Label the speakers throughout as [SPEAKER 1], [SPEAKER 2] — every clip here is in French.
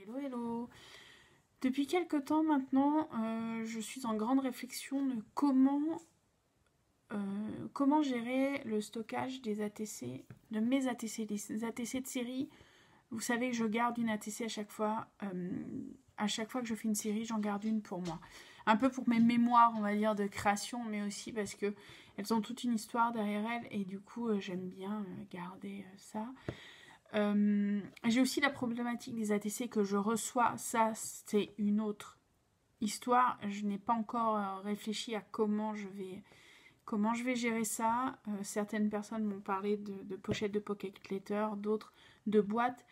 [SPEAKER 1] Hello, hello. Depuis quelque temps maintenant, je suis en grande réflexion de comment gérer le stockage des ATC, de mes ATC, des ATC de série. Vous savez que je garde une ATC à chaque fois. À chaque fois que je fais une série, j'en garde une pour moi. Un peu pour mes mémoires, on va dire, de création, mais aussi parce que elles ont toute une histoire derrière elles et du coup, j'aime bien garder ça. J'ai aussi la problématique des ATC que je reçois. Ça, c'est une autre histoire. Je n'ai pas encore réfléchi à comment je vais gérer ça. Certaines personnes m'ont parlé de pochettes de pocket letter, d'autres de boîtes.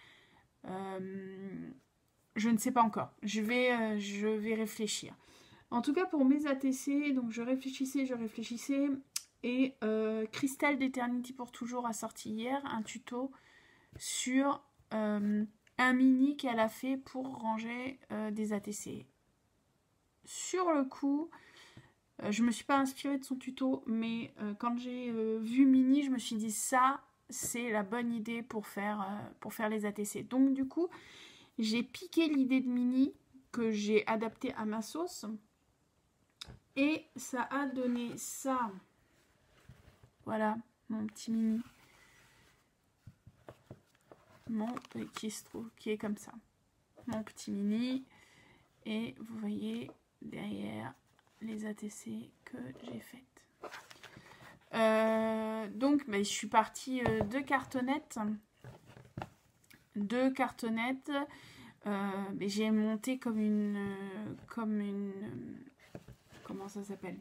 [SPEAKER 1] Je ne sais pas encore. Je vais réfléchir. En tout cas, pour mes ATC, donc je réfléchissais. Et Crystal d'Eternity pour toujours a sorti hier un tuto sur un mini qu'elle a fait pour ranger des ATC. Sur le coup, je me suis pas inspirée de son tuto, mais quand j'ai vu mini, je me suis dit ça, c'est la bonne idée pour faire les ATC. Donc du coup, j'ai piqué l'idée de mini que j'ai adaptée à ma sauce et ça a donné ça. Voilà, mon petit mini. Qui est comme ça. Mon petit mini. Et vous voyez derrière les ATC que j'ai faites. Donc, je suis partie de cartonnettes. J'ai monté comme une comment ça s'appelle,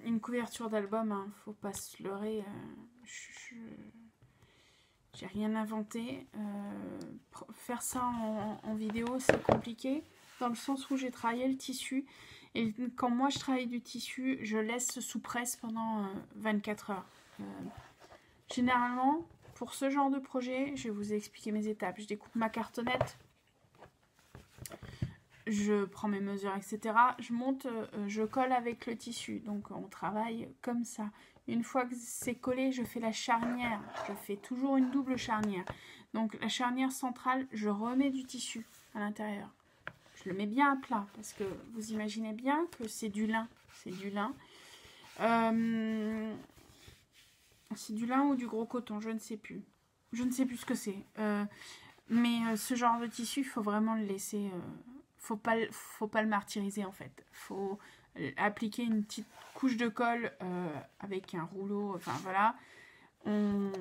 [SPEAKER 1] une couverture d'album, hein, faut pas se leurrer. J'ai rien inventé. Faire ça en vidéo, c'est compliqué, dans le sens où j'ai travaillé le tissu. Et quand moi je travaille du tissu, je laisse sous presse pendant 24 heures. Généralement, pour ce genre de projet, je vais vous expliquer mes étapes. Je découpe ma cartonnette, je prends mes mesures, etc. Je monte, je colle avec le tissu. Donc on travaille comme ça. Une fois que c'est collé, je fais la charnière. Je fais toujours une double charnière. Donc la charnière centrale, je remets du tissu à l'intérieur. Je le mets bien à plat parce que vous imaginez bien que c'est du lin. C'est du lin. C'est du lin ou du gros coton, je ne sais plus. Je ne sais plus ce que c'est. Mais ce genre de tissu, il faut vraiment le laisser... faut pas le martyriser en fait. Faut appliquer une petite couche de colle avec un rouleau. Enfin voilà. On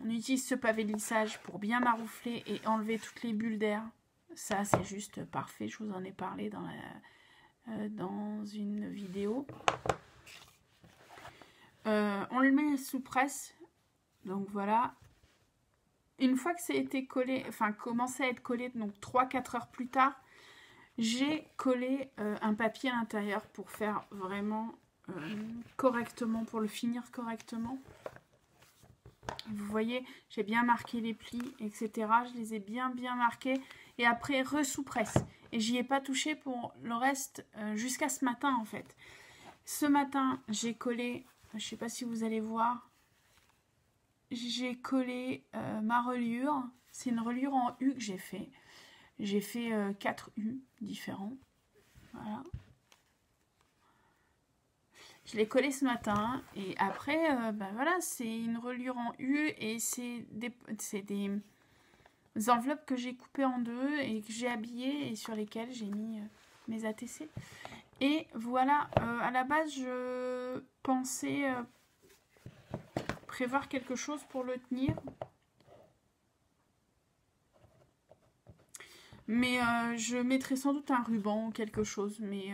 [SPEAKER 1] utilise ce pavé de lissage pour bien maroufler et enlever toutes les bulles d'air. Ça c'est juste parfait. Je vous en ai parlé dans une vidéo. On le met sous presse. Donc voilà. Une fois que ça a été collé, enfin commencé à être collé, donc 3-4 heures plus tard, j'ai collé un papier à l'intérieur pour faire vraiment correctement, pour le finir correctement. Vous voyez, j'ai bien marqué les plis, etc. Je les ai bien marqués. Et après, re-sous-presse. Et j'y ai pas touché pour le reste jusqu'à ce matin, en fait. Ce matin, j'ai collé, je ne sais pas si vous allez voir, j'ai collé ma reliure. C'est une reliure en U que j'ai fait. J'ai fait 4 U différents. Voilà. Je l'ai collé ce matin. Et après, voilà, c'est une reliure en U. Et c'est des enveloppes que j'ai coupées en deux et que j'ai habillées et sur lesquelles j'ai mis mes ATC. Et voilà, à la base, je pensais prévoir quelque chose pour le tenir. Mais je mettrais sans doute un ruban ou quelque chose. Mais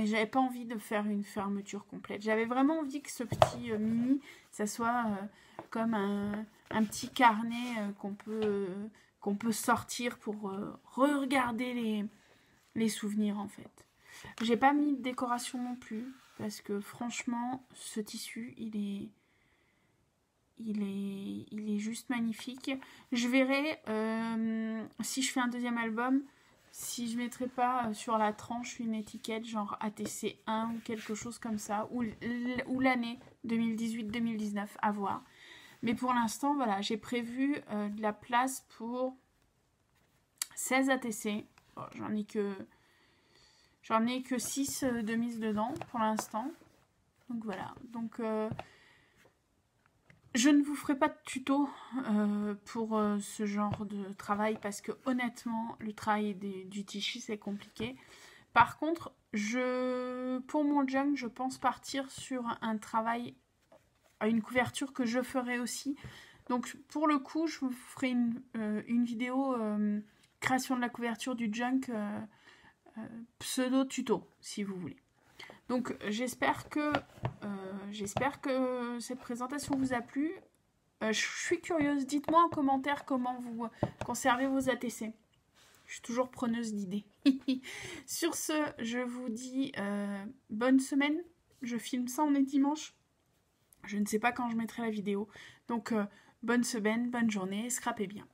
[SPEAKER 1] j'avais pas envie de faire une fermeture complète. J'avais vraiment envie que ce petit mini, ça soit comme un petit carnet qu'on peut sortir pour re-regarder les souvenirs en fait. J'ai pas mis de décoration non plus parce que franchement, ce tissu, il est juste magnifique. Je verrai si je fais un deuxième album, si je mettrai pas sur la tranche une étiquette genre ATC 1 ou quelque chose comme ça, ou l'année 2018-2019, à voir. Mais pour l'instant, voilà, j'ai prévu de la place pour 16 ATC. Bon, j'en ai que 6 de mise dedans pour l'instant. Donc voilà. Donc je ne vous ferai pas de tuto pour ce genre de travail parce que honnêtement, le travail du Tichy, c'est compliqué. Par contre, pour mon junk, je pense partir sur un travail, une couverture que je ferai aussi. Donc pour le coup, je vous ferai une vidéo création de la couverture du junk pseudo tuto, si vous voulez. Donc j'espère que cette présentation vous a plu. Je suis curieuse, dites-moi en commentaire comment vous conservez vos ATC. Je suis toujours preneuse d'idées. Sur ce, je vous dis bonne semaine. Je filme ça, on est dimanche. Je ne sais pas quand je mettrai la vidéo. Donc bonne semaine, bonne journée, scrapez bien.